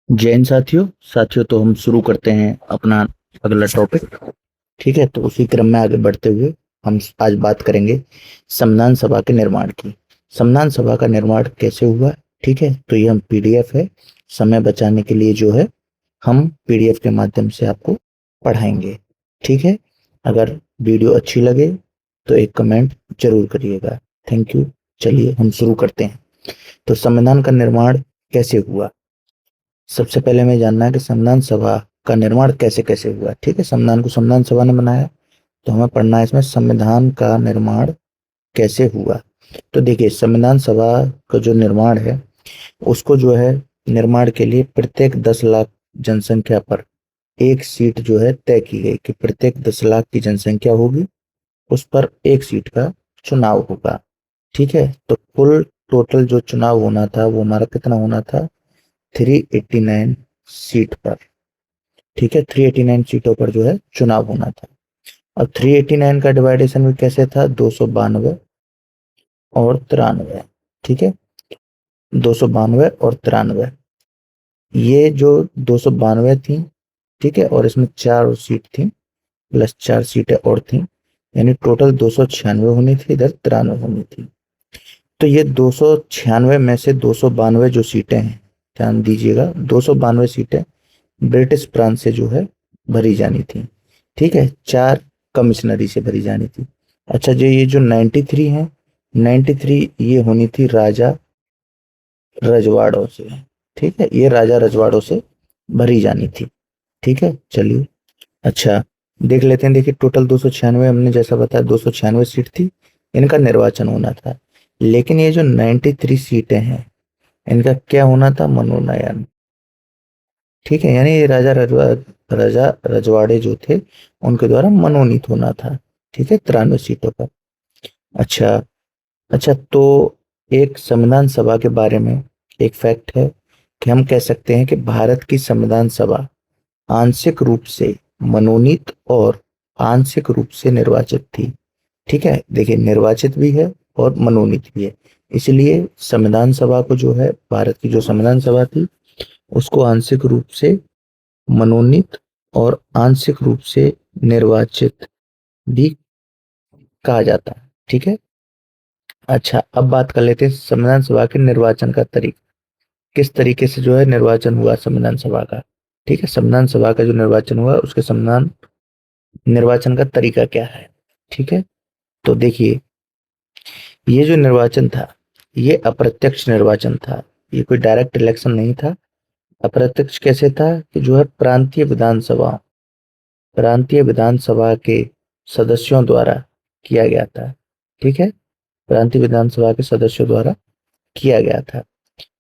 जैन साथियों साथियों तो हम शुरू करते हैं अपना अगला टॉपिक। ठीक है, तो उसी क्रम में आगे बढ़ते हुए हम आज बात करेंगे संविधान सभा के निर्माण की। संविधान सभा का निर्माण कैसे हुआ? ठीक है, तो ये हम पीडीएफ है, समय बचाने के लिए जो है हम पीडीएफ के माध्यम से आपको पढ़ाएंगे। ठीक है, अगर वीडियो अच्छी लगे तो एक कमेंट जरूर करिएगा। Thank you. चलिए हम शुरू करते हैं। तो संविधान का निर्माण कैसे हुआ? सबसे पहले हमें जानना है कि संविधान सभा का निर्माण कैसे कैसे हुआ। ठीक है, संविधान को संविधान सभा ने बनाया, तो हमें पढ़ना है इसमें संविधान का निर्माण कैसे हुआ। तो देखिए, संविधान सभा का जो निर्माण है उसको जो है निर्माण के लिए प्रत्येक 10 लाख जनसंख्या पर एक सीट जो है तय की गई कि प्रत्येक 10 लाख की जनसंख्या होगी उस पर एक सीट का चुनाव होगा। ठीक है, तो कुल टोटल जो चुनाव होना था वो हमारा कितना होना था? 389 सीट पर। ठीक है, 389 सीटों पर जो है चुनाव होना था। अब 389 का डिवाइडेशन भी कैसे था? 292 और 93। ठीक है, 292 और 93, ये जो 292 थी, ठीक है, और इसमें 4 सीट थी प्लस 4 सीटें और थी, यानी टोटल 296 होनी थी, इधर 93 होनी थी। तो ये 296 में से 292 जो सीटें हैं, ध्यान दीजिएगा, 292 सीटें ब्रिटिश प्रांत से जो है भरी जानी थी। ठीक है, 4 कमिश्नरी से भरी जानी थी। अच्छा, जो ये जो 93 है, 93 ये होनी थी राजा रजवाड़ों से। ठीक है, ये राजा रजवाड़ों से भरी जानी थी। ठीक है, चलिए अच्छा देख लेते हैं। देखिए, टोटल 296, हमने जैसा बताया 296 सीट थी, इनका निर्वाचन होना था। लेकिन ये जो 93 सीटें हैं, इनका क्या होना था? मनोनयन। ठीक है, यानी ये राजा रजवाड़े जो थे उनके द्वारा मनोनीत होना था। ठीक है, 93 सीटों पर। अच्छा अच्छा, तो एक संविधान सभा के बारे में एक फैक्ट है कि हम कह सकते हैं कि भारत की संविधान सभा आंशिक रूप से मनोनीत और आंशिक रूप से निर्वाचित थी। ठीक है, देखिए, निर्वाचित भी है और मनोनीत भी है। इसलिए संविधान सभा को जो है, भारत की जो संविधान सभा थी उसको आंशिक रूप से मनोनीत और आंशिक रूप से निर्वाचित भी कहा जाता है। ठीक है, अच्छा, अब बात कर लेते हैं संविधान सभा के निर्वाचन का तरीका। किस तरीके से जो है निर्वाचन हुआ संविधान सभा का। ठीक है, संविधान सभा का जो निर्वाचन हुआ उसके संविधान निर्वाचन का तरीका क्या है। ठीक है, तो देखिए, ये जो निर्वाचन था ये अप्रत्यक्ष निर्वाचन था, ये कोई डायरेक्ट इलेक्शन नहीं था। अप्रत्यक्ष कैसे था कि जो है प्रांतीय विधानसभा के सदस्यों द्वारा किया गया था। ठीक है, प्रांतीय विधानसभा के सदस्यों द्वारा किया गया था।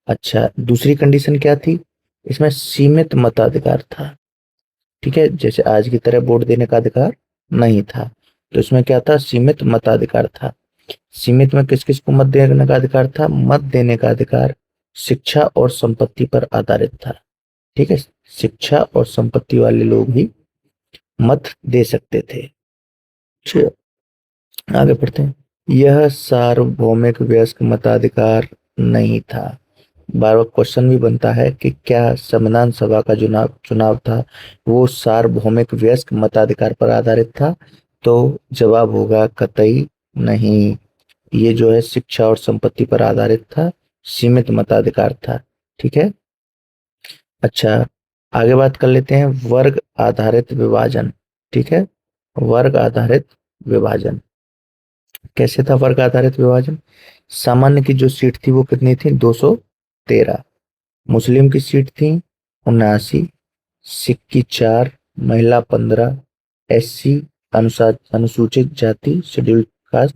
अच्छा, दूसरी कंडीशन क्या थी? इसमें सीमित मताधिकार था। ठीक है, जैसे आज की तरह वोट देने का अधिकार नहीं था, तो इसमें क्या था? सीमित मताधिकार था। सीमित में किस किस को मत देने का अधिकार था? मत देने का अधिकार शिक्षा और संपत्ति पर आधारित था। ठीक है, शिक्षा और संपत्ति वाले लोग ही मत दे सकते थे। चलिए, आगे बढ़ते हैं। यह सार्वभौमिक वयस्क मताधिकार नहीं था। बार बार क्वेश्चन भी बनता है कि क्या संविधान सभा का चुनाव चुनाव था वो सार्वभौमिक वयस्क मताधिकार पर आधारित था? तो जवाब होगा कतई नहीं। ये जो है शिक्षा और संपत्ति पर आधारित था, सीमित मताधिकार था। ठीक है, अच्छा, आगे बात कर लेते हैं वर्ग आधारित विभाजन। ठीक है, वर्ग आधारित विभाजन कैसे था? वर्ग आधारित विभाजन, सामान्य की जो सीट थी वो कितनी थी? 213। मुस्लिम की सीट थी 79, सिख की 4, महिला 15, एससी अनुसूचित जाति शेड्यूल्ड कास्ट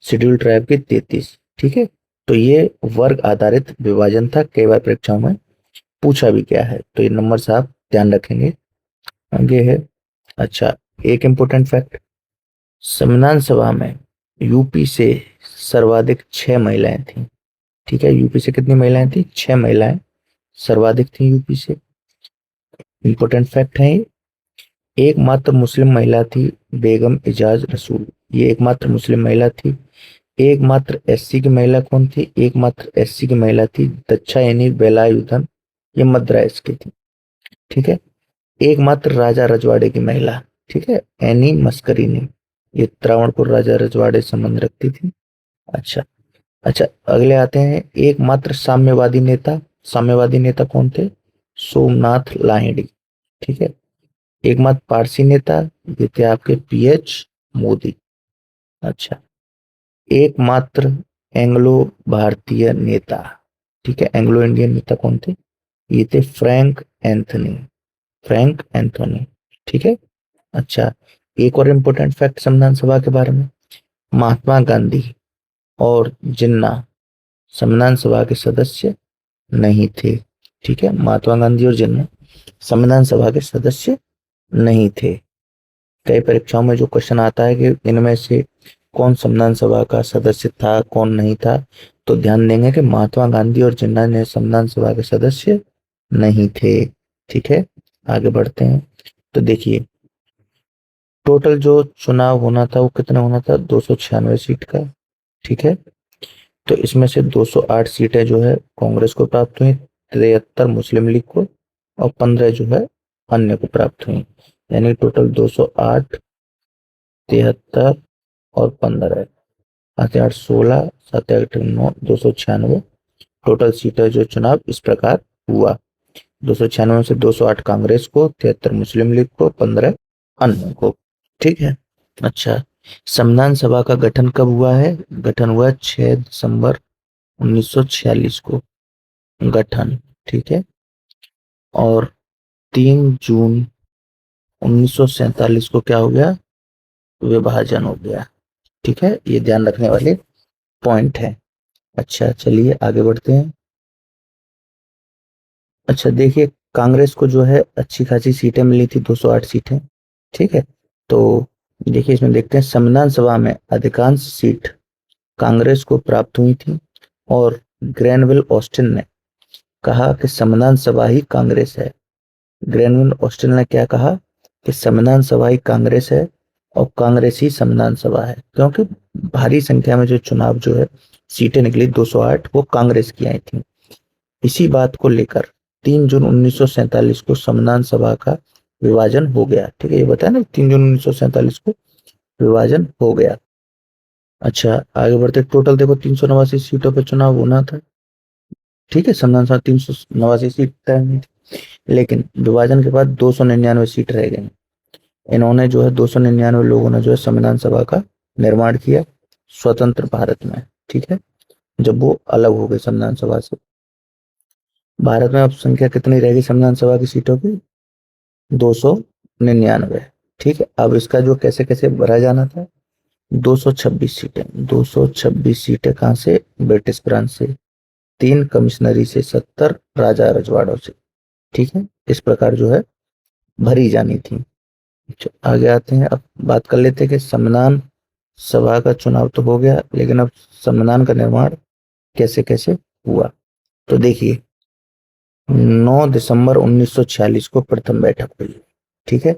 शेड्यूल्ड ट्राइब की 33। ठीक है, तो ये वर्ग आधारित विभाजन था, कई बार परीक्षाओं में पूछा भी गया है, तो ये नंबर से आप ध्यान रखेंगे। आगे है, अच्छा, एक इंपॉर्टेंट फैक्ट, संविधान सभा में यूपी से सर्वाधिक 6 महिलाएं थी। ठीक है, यूपी से कितनी महिलाएं थी? 6 महिलाएं सर्वाधिक थी यूपी से। इंपॉर्टेंट फैक्ट है, एकमात्र मुस्लिम महिला थी बेगम इजाज रसूल, ये एकमात्र मुस्लिम महिला थी। एकमात्र एससी की महिला कौन थी? एकमात्र एससी की महिला थी दच्छायनी वेलायुधन ये मद्रास की थी। ठीक है। एकमात्र राजा रजवाड़े की महिला, ठीक है, एनी मस्करीनी, ये त्रावणकोर राजा रजवाड़े से संबंध रखती थी। अच्छा। अच्छा, अगले आते हैं एकमात्र साम्यवादी नेता। साम्यवादी नेता कौन थे? सोमनाथ लाहिड़ी। ठीक है। एकमात्र पारसी नेता, ये थे आपके पीएच मोदी। अच्छा। एकमात्र एंग्लो भारतीय नेता, ठीक है, एंग्लो इंडियन नेता कौन थे? ये थे फ्रैंक एंथनी। Frank Anthony. ठीक है। अच्छा, एक और इम्पोर्टेंट फैक्ट संविधान सभा के बारे में, महात्मा गांधी और जिन्ना संविधान सभा के सदस्य नहीं थे। ठीक है, महात्मा गांधी और जिन्ना संविधान सभा के सदस्य नहीं थे। कई परीक्षाओं में जो क्वेश्चन आता है कि इनमें से कौन संविधान सभा का सदस्य था, कौन नहीं था, तो ध्यान देंगे कि महात्मा गांधी और जिन्ना ने संविधान सभा के सदस्य नहीं थे। ठीक है, आगे बढ़ते हैं। तो देखिए, टोटल जो चुनाव होना था वो कितना होना था? 296 सीट का। ठीक है। तो इसमें से 208 सीटें जो है कांग्रेस को प्राप्त हुई, 73 मुस्लिम लीग को, और 15 जो है अन्य को प्राप्त हुई। यानी टोटल 208, 73 और 15, 8 16, 7 8 9, 296 टोटल सीटें जो चुनाव इस प्रकार हुआ। 296 में से 208 कांग्रेस को, 73 मुस्लिम लीग को, 15 अन्य को। ठीक है। अच्छा, संविधान सभा का गठन कब हुआ है? गठन हुआ 6 दिसंबर 1946 को गठन। ठीक है। और 3 जून 1947 को क्या हो गया? विभाजन हो गया। ठीक है, ये ध्यान रखने वाले पॉइंट है। अच्छा, चलिए आगे बढ़ते हैं। अच्छा, देखिए, कांग्रेस को जो है अच्छी खासी सीटें मिली थी, 208 सीटें। ठीक है। तो देखिए, इसमें देखते हैं संविधान सभा में अधिकांश सीट कांग्रेस को प्राप्त हुई थी, और ग्रैनविल ऑस्टिन ने कहा कि संविधान सभा ही कांग्रेस है। ग्रैनविल ऑस्टिन ने क्या कहा? कि संविधान सभा ही कांग्रेस है और कांग्रेस ही संविधान सभा है, क्योंकि भारी संख्या में जो चुनाव जो है सीटें निकली 208 वो कांग्रेस की आई थी। इसी बात को लेकर 3 जून 1947 को संविधान सभा का विभाजन हो गया। ठीक है, ये बताया ना, 3 जून 1947 को विभाजन हो गया। अच्छा, आगे बढ़ते, टोटल देखो 389 सीटों पर चुनाव होना था। ठीक है, संविधान सभा 389 सीट तय हुई थी, लेकिन विभाजन के बाद 299 सीट रह गई। इन्होंने जो है 299 लोगों ने जो है संविधान सभा का निर्माण किया स्वतंत्र भारत में। ठीक है, जब वो अलग हो गए संविधान सभा से। भारत में अब संख्या कितनी रहेगी संविधान सभा की सीटों की? 299। ठीक है, अब इसका जो कैसे कैसे भरा जाना था, 226 सीटें, 226 सीटें कहाँ से? ब्रिटिश प्रांत से, 3 कमिश्नरी से, 70 राजा रजवाड़ों से। ठीक है, इस प्रकार जो है भरी जानी थी। आगे आते हैं, अब बात कर लेते हैं कि संविधान सभा का चुनाव तो हो गया, लेकिन अब संविधान का निर्माण कैसे कैसे हुआ। तो देखिए, 9 दिसंबर 1946 को प्रथम बैठक हुई। ठीक है,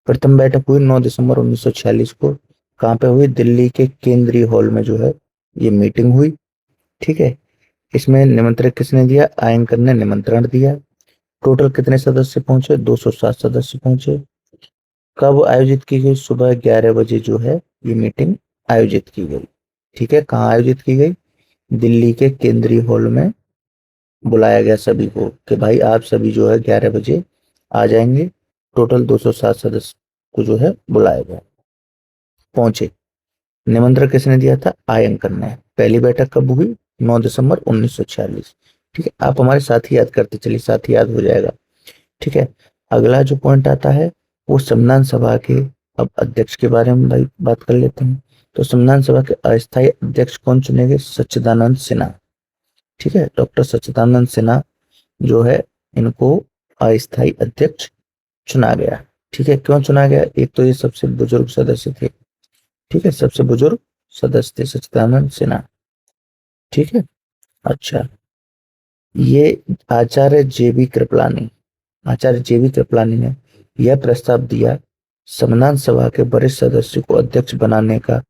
प्रथम बैठक हुई 9 दिसंबर 1946 को। कहाँ पे हुई? दिल्ली के केंद्रीय हॉल में जो है ये मीटिंग हुई। ठीक है, इसमें निमंत्रण किसने दिया? आयंकर ने निमंत्रण दिया। टोटल कितने सदस्य पहुंचे? 207 सदस्य पहुंचे। कब आयोजित की गई? सुबह 11 बजे जो है ये मीटिंग आयोजित की गई। ठीक है, कहाँ आयोजित की गई? दिल्ली के केंद्रीय हॉल में बुलाया गया सभी को कि भाई आप सभी जो है 11 बजे आ जाएंगे। टोटल 207 सदस्य को जो है बुलाया गया, पहुंचे। निमंत्रण किसने दिया था? आयंकर ने। पहली बैठक कब हुई? 9 दिसंबर 1946। ठीक है, आप हमारे साथ ही याद करते चलिए, साथ ही याद हो जाएगा। ठीक है, अगला जो पॉइंट आता है वो संविधान सभा के अब अध्यक्ष के बारे में भाई बात कर लेते हैं। तो संविधान सभा के अस्थायी अध्यक्ष कौन चुने गए? सच्चिदानंद सिन्हा। ठीक है, डॉक्टर सच्चिदानंद सिन्हा जो है इनको अस्थायी अध्यक्ष चुना गया। ठीक है, क्यों चुना गया? एक तो ये सबसे बुजुर्ग सदस्य थे। ठीक है, सबसे बुजुर्ग सदस्य थे सच्चिदानंद सिन्हा। ठीक है। अच्छा, ये आचार्य जेबी कृपलानी, आचार्य जेबी कृपलानी ने यह प्रस्ताव दिया संविधान सभा के वरिष्ठ सदस्य को अध्यक्ष बनाने का।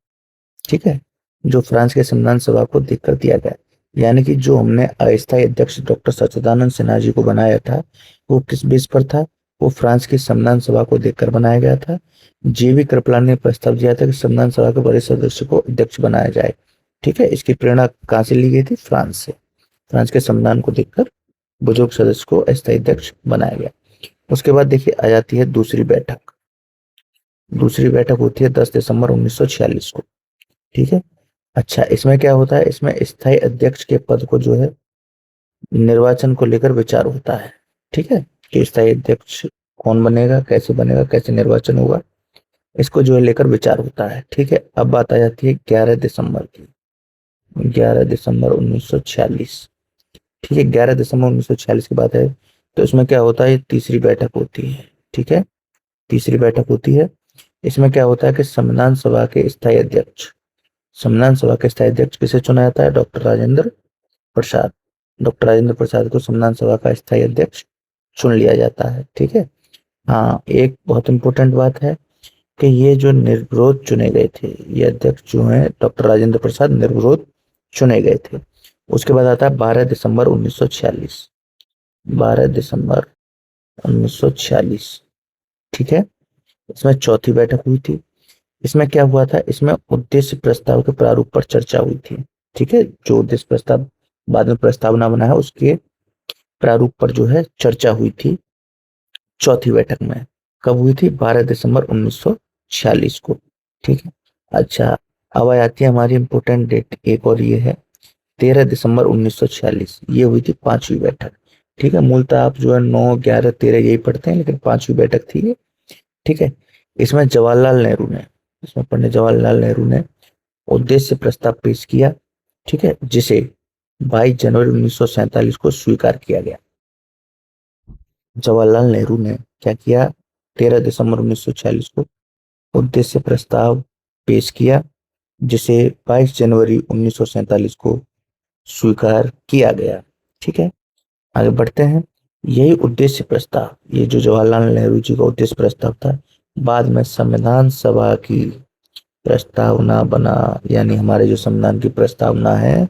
ठीक है, जो फ्रांस के संविधान सभा को देखकर दिया गया। यानी कि जो हमने अस्थायी अध्यक्ष डॉक्टर सच्चिदानंद सिन्हा जी को बनाया था, वो किस बेस पर था? वो फ्रांस की संविधान सभा को देखकर बनाया गया था। जेबी कृपलानी ने प्रस्ताव दिया था कि संविधान सभा के बड़े सदस्य को अध्यक्ष बनाया जाए। ठीक है, इसकी प्रेरणा कहाँ से ली गई थी? फ्रांस से। फ्रांस के संविधान को देखकर बुजुर्ग सदस्य को अस्थायी अध्यक्ष बनाया गया। उसके बाद देखिए आ जाती है दूसरी बैठक। दूसरी बैठक होती है 10 दिसंबर 1946 को। ठीक है। अच्छा, इसमें क्या होता है? इसमें स्थायी अध्यक्ष के पद को जो है निर्वाचन को लेकर विचार होता है। ठीक है, कि स्थायी अध्यक्ष कौन बनेगा, कैसे बनेगा, कैसे निर्वाचन होगा, इसको जो है लेकर विचार होता है। ठीक है, अब बात आ जाती है 11 दिसंबर की। 11 दिसंबर 1946। ठीक है, 11 दिसंबर 1946 की बात है। तो इसमें क्या होता है? तीसरी बैठक होती है। ठीक है, तीसरी बैठक होती है। इसमें क्या होता है कि संविधान सभा के स्थायी अध्यक्ष, संविधान सभा के स्थायी अध्यक्ष किसे चुना जाता है? डॉक्टर राजेंद्र प्रसाद। डॉक्टर राजेंद्र प्रसाद को संविधान सभा का स्थायी अध्यक्ष चुन लिया जाता है। ठीक है। हाँ, एक बहुत इंपॉर्टेंट बात है कि ये जो निर्विरोध चुने गए थे, ये अध्यक्ष जो है डॉक्टर राजेंद्र प्रसाद निर्विरोध चुने गए थे। उसके बाद आता है 12 दिसंबर 1946। 12 दिसंबर 1946। ठीक है, इसमें चौथी बैठक हुई थी। इसमें क्या हुआ था? इसमें उद्देश्य प्रस्ताव के प्रारूप पर चर्चा हुई थी। ठीक है, जो उद्देश्य प्रस्ताव बाद में प्रस्तावना बना है उसके प्रारूप पर जो है चर्चा हुई थी चौथी बैठक में। कब हुई थी? 12 दिसंबर 1946 को। ठीक है। अच्छा, अब आ जाती है हमारी इंपोर्टेंट डेट एक और, ये है 13 दिसंबर 1946। ये हुई थी पांचवी बैठक। ठीक है, मूलतः आप जो है 9, 11, 13 यही पढ़ते हैं, लेकिन पांचवी बैठक थी ये। ठीक है, इसमें जवाहरलाल नेहरू ने, इसमें पंडित जवाहरलाल नेहरू ने उद्देश्य प्रस्ताव पेश किया। ठीक है, जिसे 22 जनवरी 1947 को स्वीकार किया गया। जवाहरलाल नेहरू ने क्या किया? 13 दिसंबर 1946 को उद्देश्य प्रस्ताव पेश किया, जिसे 22 जनवरी 1947 को स्वीकार किया गया। ठीक है, आगे बढ़ते हैं। यही उद्देश्य प्रस्ताव, ये जो जवाहरलाल नेहरू जी का उद्देश्य प्रस्ताव था, बाद में संविधान सभा की प्रस्तावना बना। यानी हमारे जो संविधान की प्रस्तावना है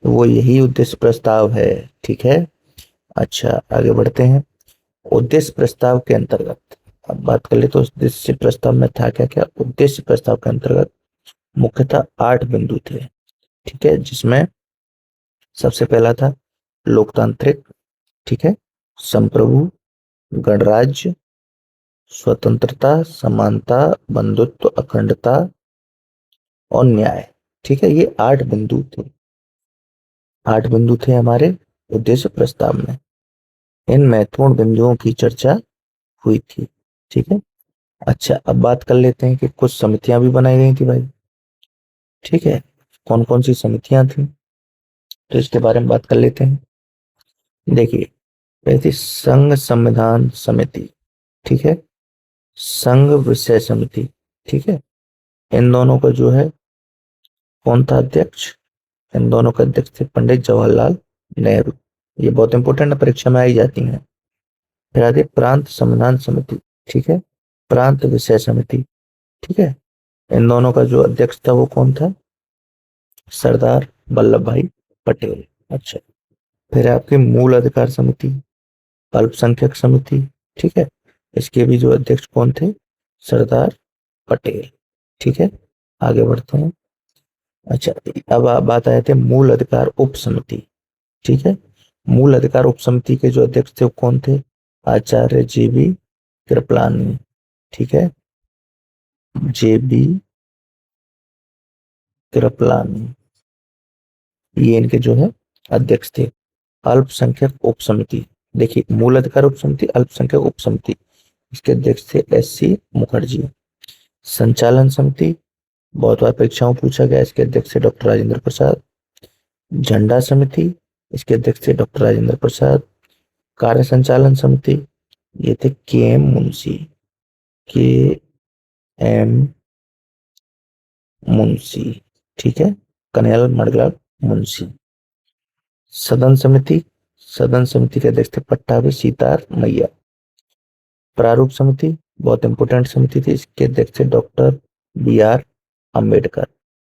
वो यही उद्देश्य प्रस्ताव है। ठीक है। अच्छा, आगे बढ़ते हैं। उद्देश्य प्रस्ताव के अंतर्गत अब बात कर ले तो उद्देश्य प्रस्ताव में था क्या क्या? उद्देश्य प्रस्ताव के अंतर्गत मुख्यतः 8 बिंदु थे। ठीक है, जिसमें सबसे पहला था लोकतांत्रिक, ठीक है, संप्रभु, गणराज्य, स्वतंत्रता, समानता, बंधुत्व, अखंडता और न्याय। ठीक है, ये 8 बिंदु थे। 8 बिंदु थे हमारे उद्देश्य प्रस्ताव में। इन महत्वपूर्ण बिंदुओं की चर्चा हुई थी। ठीक है। अच्छा, अब बात कर लेते हैं कि कुछ समितियां भी बनाई गई थी भाई। ठीक है, कौन कौन सी समितियां थी तो इसके बारे में बात कर लेते हैं। देखिए, पहली थी संघ संविधान समिति। ठीक है, संघ विषय समिति। ठीक है, इन दोनों का जो है कौन था अध्यक्ष? इन दोनों का अध्यक्ष थे पंडित जवाहरलाल नेहरू। ये बहुत इंपॉर्टेंट है, परीक्षा में आई जाती है। फिर आती है प्रांत संविधान समिति। ठीक है, प्रांत विषय समिति। ठीक है, इन दोनों का जो अध्यक्ष था वो कौन था? सरदार वल्लभ भाई पटेल। अच्छा, फिर आपकी मूल अधिकार समिति, अल्पसंख्यक समिति। ठीक है, इसके भी जो अध्यक्ष कौन थे? सरदार पटेल। ठीक है, आगे बढ़ते हैं। अच्छा, अब बात आए थे मूल अधिकार उप समिति। ठीक है, मूल अधिकार उप समिति के जो अध्यक्ष थे वो कौन थे? आचार्य जेबी कृपलानी। ठीक है, जेबी कृपलानी, ये इनके जो है अध्यक्ष थे। अल्पसंख्यक उप समिति, देखिए मूल अधिकार उप समिति, अल्पसंख्यक उप समिति, इसके अध्यक्ष थे एस.सी. मुखर्जी। संचालन समिति, बहुत बार परीक्षाओं में पूछा गया, इसके अध्यक्ष थे डॉक्टर राजेंद्र प्रसाद। झंडा समिति, इसके अध्यक्ष थे डॉक्टर राजेंद्र प्रसाद। कार्य संचालन समिति, ये थे के एम मुंशी। के एम मुंशी। ठीक है, कन्हैया मणिलाल मुंशी। सदन समिति, सदन समिति के अध्यक्ष थे पट्टाभी सीतार मैया। प्रारूप समिति, बहुत इंपोर्टेंट समिति थी, इसके अध्यक्ष थे डॉक्टर बी आर अम्बेडकर।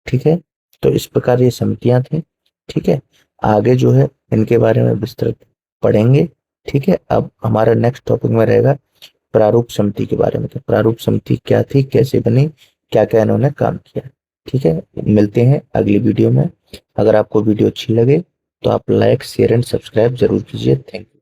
ठीक है, तो इस प्रकार ये समितियां थी। ठीक है, आगे जो है इनके बारे में विस्तृत पढ़ेंगे। ठीक है, अब हमारा नेक्स्ट टॉपिक में रहेगा प्रारूप समिति के बारे में। तो प्रारूप समिति क्या थी, कैसे बनी, क्या क्या इन्होंने काम किया। ठीक है, मिलते हैं अगली वीडियो में। अगर आपको वीडियो अच्छी लगे तो आप लाइक शेयर एंड सब्सक्राइब जरूर कीजिए। Thank you.